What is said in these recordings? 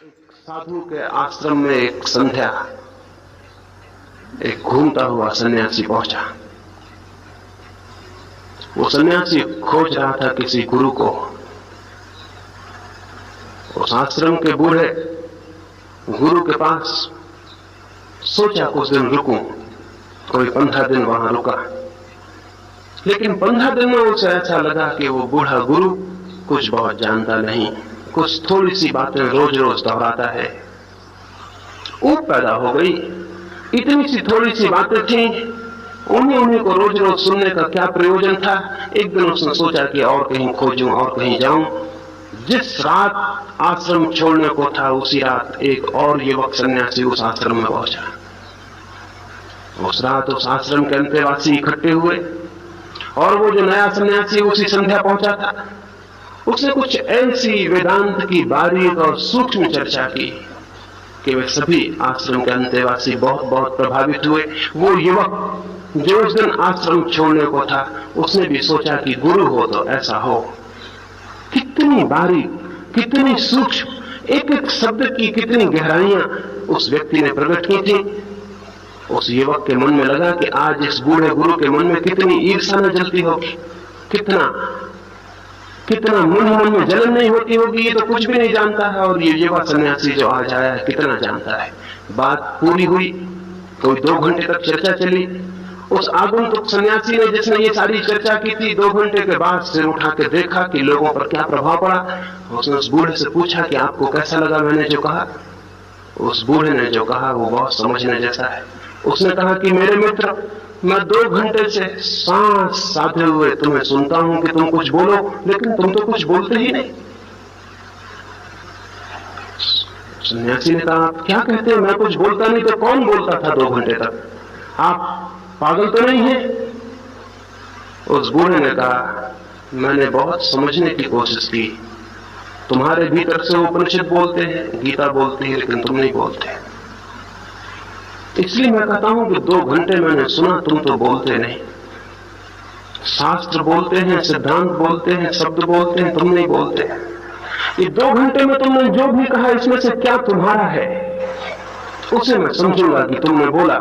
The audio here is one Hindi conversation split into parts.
एक साधु के आश्रम में एक संध्या एक घूमता हुआ सन्यासी पहुंचा। वो सन्यासी खोज रहा था किसी गुरु को। उस आश्रम के बूढ़े गुरु के पास सोचा कुछ दिन रुकूं। कोई 15 दिन वहां रुका, लेकिन 15 दिन में उसे ऐसा लगा कि वो बूढ़ा गुरु कुछ बहुत जानता नहीं, कुछ थोड़ी सी बातें रोज रोज दोहराता है। ऊब पैदा हो गई। इतनी सी थोड़ी सी बातें थी, उन्हीं को रोज रोज सुनने का क्या प्रयोजन था। एक दिन उसने सोचा कि और कहीं खोजूं और कहीं जाऊं। जिस रात आश्रम छोड़ने को था उसी रात एक और युवक सन्यासी उस आश्रम में पहुंचा। उस रात उस आश्रम के अंतेवासी इकट्ठे हुए और वो जो नया सन्यासी उसी संध्या पहुंचा था, उसने कुछ ऐसी वेदांत की बारीक और सूक्ष्म चर्चा की कि वे सभी आश्रम के अंतेवासी बहुत बहुत प्रभावित हुए। वो युवक जो उस दिन आश्रम छोड़ने को था, उसने भी सोचा कि गुरु हो तो ऐसा हो। कितनी बारीक, कितनी सूक्ष्म, एक एक शब्द की कितनी गहराइयां उस व्यक्ति ने प्रकट की थी। उस युवक के मन में लगा कि आज इस बूढ़े गुरु के मन में कितनी ईर्ष्या न जलती होगी, कितना मन में जलन नहीं होती होगी। ये तो कुछ भी नहीं जानता है, और ये युवा सन्यासी जो आज आया है कितना जानता है। बात पूरी हुई, कोई 2 घंटे तक चर्चा चली। उस आगंतुक सन्यासी ने, जिसने ये सारी चर्चा की थी, 2 घंटे के बाद सिर उठा के देखा कि लोगों पर क्या प्रभाव पड़ा। उसने उस बूढ़े से पूछा कि आपको कैसा लगा मैंने जो कहा। उस बूढ़े ने जो कहा वो बहुत समझने जैसा है। उसने कहा कि मेरे मित्र, मैं 2 घंटे से सांस साधे हुए तुम्हें सुनता हूं कि तुम कुछ बोलो, लेकिन तुम तो कुछ बोलते ही नहीं। सन्यासी ने कहा, आप क्या कहते हैं, मैं कुछ बोलता नहीं तो कौन बोलता था 2 घंटे तक? आप पागल तो नहीं है? उस बूढ़े ने कहा, मैंने बहुत समझने की कोशिश की। तुम्हारे भीतर से उपनिषद बोलते हैं, गीता बोलती है, लेकिन तुम नहीं बोलते। इसलिए मैं कहता हूं कि 2 घंटे मैंने सुना, तुम तो बोलते नहीं। शास्त्र बोलते हैं, सिद्धांत बोलते हैं, शब्द बोलते हैं, तुम नहीं बोलते। ये 2 घंटे में तुमने जो भी कहा, इसमें से क्या तुम्हारा है, उसे मैं समझूंगा कि तुमने बोला।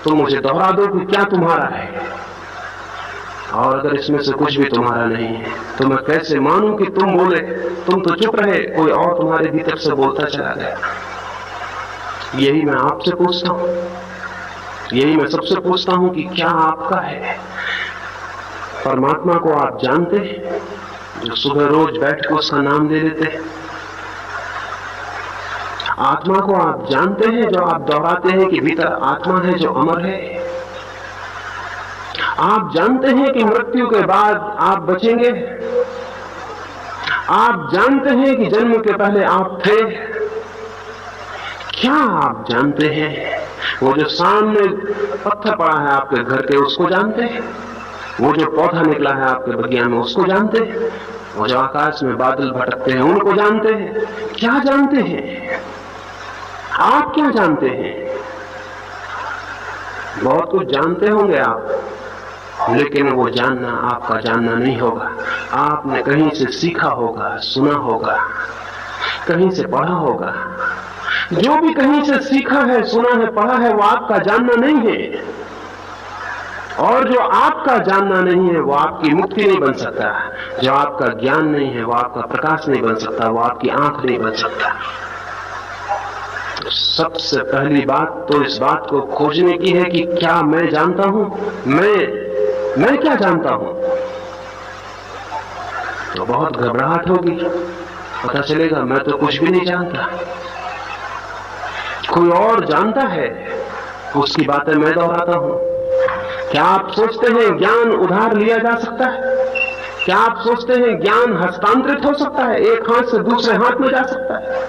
तुम मुझे दोहरा दो कि क्या तुम्हारा है, और अगर इसमें से कुछ भी तुम्हारा नहीं है तो मैं कैसे मानूं कि तुम बोले? तुम तो चुप रहे, कोई और तुम्हारे भीतर से बोलता चला गया। यही मैं आपसे पूछता हूं, यही मैं सबसे पूछता हूं कि क्या आपका है? परमात्मा को आप जानते हैं, जो सुबह रोज बैठ के उसका नाम ले लेते हैं? आत्मा को आप जानते हैं, जो आप दोहराते हैं कि भीतर आत्मा है जो अमर है? आप जानते हैं कि मृत्यु के बाद आप बचेंगे? आप जानते हैं कि जन्म के पहले आप थे? क्या आप जानते हैं? वो जो सामने पत्थर पड़ा है आपके घर के, उसको जानते हैं? वो जो पौधा निकला है आपके बगिया में, उसको जानते हैं? वो जो आकाश में बादल भटकते हैं, उनको जानते हैं? क्या जानते हैं? आप क्या जानते हैं? बहुत कुछ जानते होंगे आप, लेकिन वो जानना आपका जानना नहीं होगा। आपने कहीं से सीखा होगा, सुना होगा, कहीं से पढ़ा होगा। जो भी कहीं से सीखा है, सुना है, पढ़ा है, वो आपका जानना नहीं है। और जो आपका जानना नहीं है वो आपकी मुक्ति नहीं बन सकता। जो आपका ज्ञान नहीं है वो आपका प्रकाश नहीं बन सकता, वो आपकी आंख नहीं बन सकता। तो सबसे पहली बात तो इस बात को खोजने की है कि क्या मैं जानता हूं? मैं क्या जानता हूं? तो बहुत घबराहट होगी, पता चलेगा मैं तो कुछ भी नहीं जानता, कोई और जानता है, उसकी बातें मैं दोहराता हूं। क्या आप सोचते हैं ज्ञान उधार लिया जा सकता है? क्या आप सोचते हैं ज्ञान हस्तांतरित हो सकता है, एक हाथ से दूसरे हाथ में जा सकता है?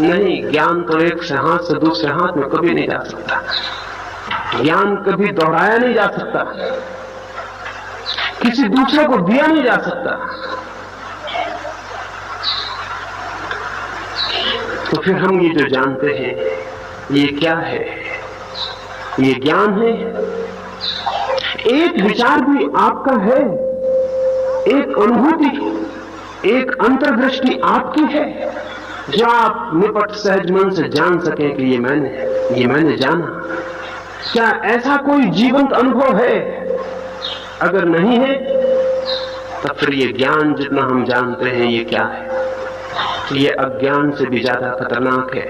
नहीं, ज्ञान तो एक से हाथ से दूसरे हाथ में कभी नहीं जा सकता। ज्ञान कभी दोहराया नहीं जा सकता, किसी दूसरे को दिया नहीं जा सकता। तो फिर हम ये जो जानते हैं, ये क्या है? ये ज्ञान है? एक विचार भी आपका है, एक अनुभूति, एक अंतर्दृष्टि आपकी है, जो आप निपट सहज मन से जान सकें कि ये मैंने जाना। क्या ऐसा कोई जीवंत अनुभव है? अगर नहीं है तब फिर ये ज्ञान जितना हम जानते हैं ये क्या है? ये अज्ञान से भी ज्यादा खतरनाक है,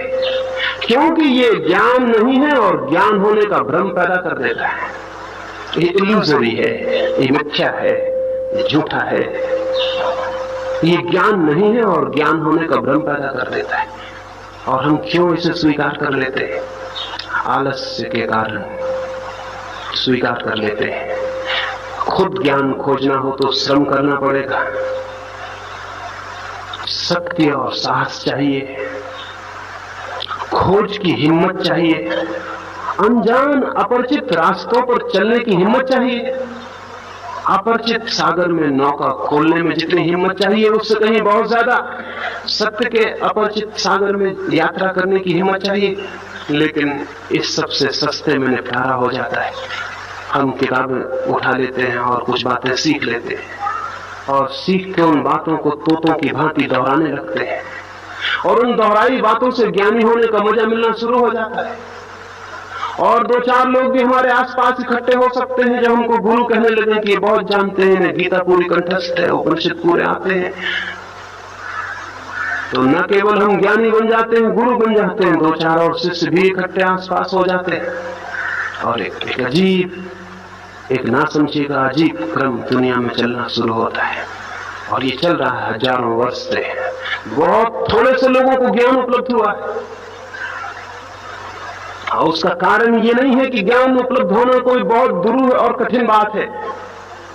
क्योंकि ये ज्ञान नहीं है और ज्ञान होने का भ्रम पैदा कर देता है। ये इल्यूजरी है, ये मिथ्या है, ये झूठा है। ये ज्ञान नहीं है और ज्ञान होने का भ्रम पैदा कर देता है। और हम क्यों इसे स्वीकार कर लेते हैं? आलस्य के कारण स्वीकार कर लेते हैं। खुद ज्ञान खोजना हो तो श्रम करना पड़ेगा, शक्ति और साहस चाहिए, खोज की हिम्मत चाहिए, अनजान अपरिचित रास्तों पर चलने की हिम्मत चाहिए। अपरिचित सागर में नौका खोलने में जितनी हिम्मत चाहिए उससे कहीं बहुत ज्यादा सत्य के अपरिचित सागर में यात्रा करने की हिम्मत चाहिए। लेकिन इस सबसे सस्ते में निपटारा हो जाता है। हम किताबें उठा लेते हैं और कुछ बातें सीख लेते हैं और सीख के उन बातों को तोतों की भांति दोहराने लगते हैं और उन दोहराई बातों से ज्ञानी होने का मजा मिलना शुरू हो जाता है। और दो चार लोग भी हमारे आसपास इकट्ठे हो सकते हैं जो हमको गुरु कहने लगे कि ये बहुत जानते हैं, गीता पूरी कंठस्थ है, उपनिषद पूरे आते हैं। तो न केवल हम ज्ञानी बन जाते हैं, गुरु बन जाते हैं, दो चार और शिष्य भी इकट्ठे आसपास हो जाते हैं और एक अजीब, एक नासमझी का अजीब क्रम दुनिया में चलना शुरू होता है। और ये चल रहा है हजारों वर्ष से। बहुत थोड़े से लोगों को ज्ञान उपलब्ध हुआ है और उसका कारण ये नहीं है कि ज्ञान उपलब्ध होना कोई बहुत दुरूह और कठिन बात है।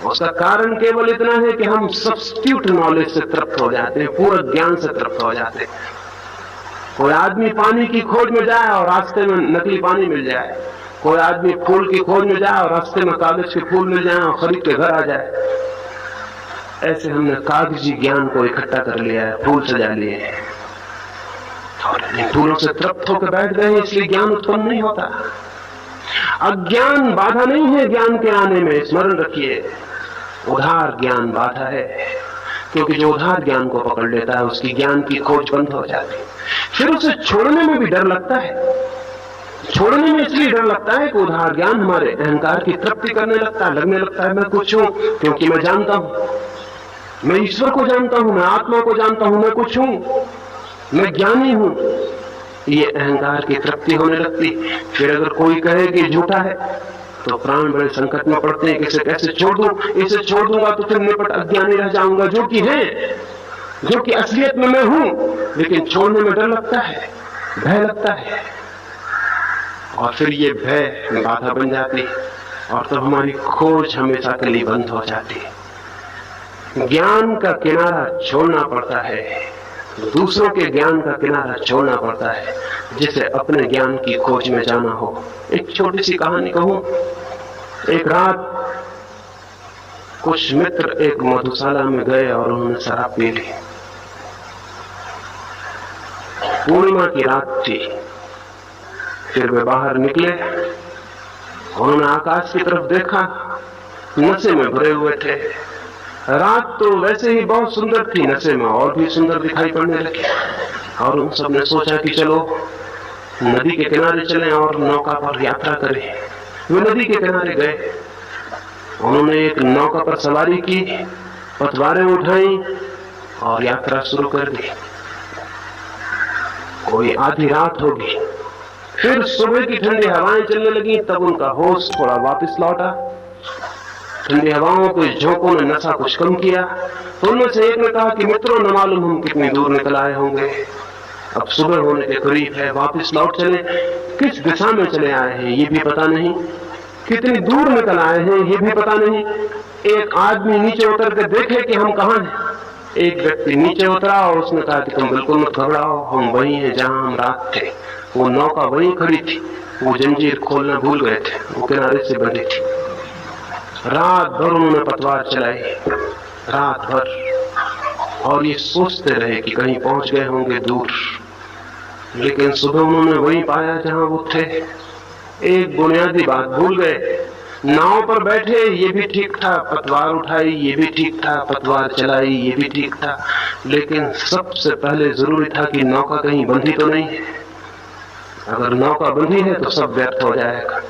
उसका कारण केवल इतना है कि हम सब्स्टिट्यूट नॉलेज से तृप्त हो जाते हैं, पूरक ज्ञान से तृप्त हो जाते हैं। कोई आदमी पानी की खोज में जाए और रास्ते में नकली पानी मिल जाए, कोई आदमी फूल की खोज में जाए और रास्ते में कागज के फूल मिल जाए और खरीद के घर आ जाए। ऐसे हमने कागजी ज्ञान को इकट्ठा कर लिया है, फूल सजा लिए हैं और इन फूलों से तृप्त होकर बैठ गए, इसलिए ज्ञान उत्पन्न नहीं होता। अज्ञान बाधा नहीं है ज्ञान के आने में, स्मरण रखिए। उधार ज्ञान बाधा है, क्योंकि जो उधार ज्ञान को पकड़ लेता है उसकी ज्ञान की खोज बंद हो जाती है। फिर उसे छोड़ने में भी डर लगता है। छोड़ने में इसलिए डर लगता है कि उधार ज्ञान हमारे अहंकार की तृप्ति करने लगता है। लगने लगता है मैं कुछ हूं, क्योंकि मैं जानता हूं, मैं ईश्वर को जानता हूं, मैं आत्मा को जानता हूं, मैं कुछ हूं, मैं ज्ञानी हूं। ये अहंकार की तृप्ति होने लगती। फिर अगर कोई कहे कि झूठा है तो प्राण बड़े संकट में पड़ते हैं कि इसे कैसे छोड़ दूं, इसे छोड़ दूंगा तो फिर निपट अज्ञानी रह जाऊंगा, जो कि है, जो कि असलियत में मैं हूं। लेकिन छोड़ने में डर लगता है, भय लगता है और फिर ये भय बाधा बन जाती और तब हमारी खोज हमेशा के लिए बंद हो जाती है। ज्ञान का किनारा छोड़ना पड़ता है, दूसरों के ज्ञान का किनारा छोड़ना पड़ता है, जिसे अपने ज्ञान की खोज में जाना हो। एक छोटी सी कहानी कहूं। एक रात कुछ मित्र एक मधुशाला में गए और उन्होंने शराब पी ली। पूर्णिमा की रात थी। फिर वे बाहर निकले, उन्होंने आकाश की तरफ देखा, नशे में भरे हुए थे। रात तो वैसे ही बहुत सुंदर थी, नशे में और भी सुंदर दिखाई पड़ने लगी। और उन सबने सोचा कि चलो नदी के किनारे चलें और नौका पर यात्रा करें। वे नदी के किनारे गए, उन्होंने एक नौका पर सवारी की, पतवारें उठाई और यात्रा शुरू कर दी। कोई आधी रात होगी, फिर सुबह की ठंडी हवाएं चलने लगी, तब उनका होश थोड़ा वापस लौटा। ठंडी हवाओं के झोंकों ने नशा कुछ कम किया। तो उनमें से एक ने कहा कि मित्रों, न मालूम हम कितनी दूर निकल आए होंगे, अब सुबह होने के करीब है, वापस लौट चले। किस दिशा में चले आए हैं ये भी पता नहीं, कितनी दूर निकल आए हैं ये भी पता नहीं। एक आदमी नीचे उतर के देखे कि हम कहाँ हैं। एक व्यक्ति नीचे उतरा और उसने कहा कि तुम बिल्कुल मत घबराओ, हम वही हैं जहां हम रात थे। वो नौका वहीं खड़ी थी, वो जंजीर खोलना भूल गए थे, वो किनारे से बंधी थी। रात भर उन्होंने पतवार चलाई, रात भर, और ये सोचते रहे कि कहीं पहुंच गए होंगे दूर। लेकिन सुबह उन्होंने वहीं पाया जहां वो थे। एक बुनियादी बात भूल गए नाव पर बैठे, ये भी ठीक था, पतवार उठाई ये भी ठीक था, पतवार चलाई ये भी ठीक था, लेकिन सबसे पहले जरूरी था कि नौका कहीं बंधी तो नहीं है। अगर नौका बंधी है तो सब व्यर्थ हो जाएगा।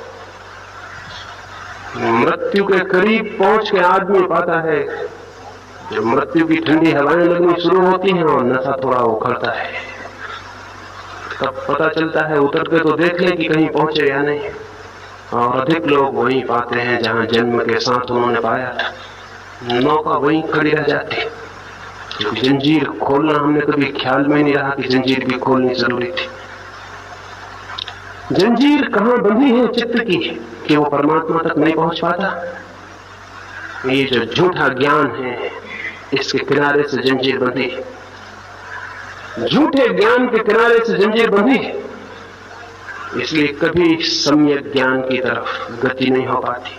मृत्यु के करीब पहुंच के आदमी पाता है, जब मृत्यु की ठंडी हवाएं लगनी शुरू होती हैं और नशा थोड़ा उखड़ता है, तब पता चलता है उतर के तो देख ले कि कहीं पहुंचे या नहीं। और अधिक लोग वहीं पाते हैं जहां जन्म के साथ उन्होंने पाया था। नौका वहीं खड़ी रह जाती। जंजीर खोलना हमने कभी ख्याल में नहीं रहा कि जंजीर भी खोलनी जरूरी थी। जंजीर कहां बंधी है चित्त की कि वो परमात्मा तक नहीं पहुंच पाता। ये जो झूठा ज्ञान है, इसके किनारे से जंजीर बंधी है। झूठे ज्ञान के किनारे से जंजीर बंधी है, इसलिए कभी सम्यक ज्ञान की तरफ गति नहीं हो पाती।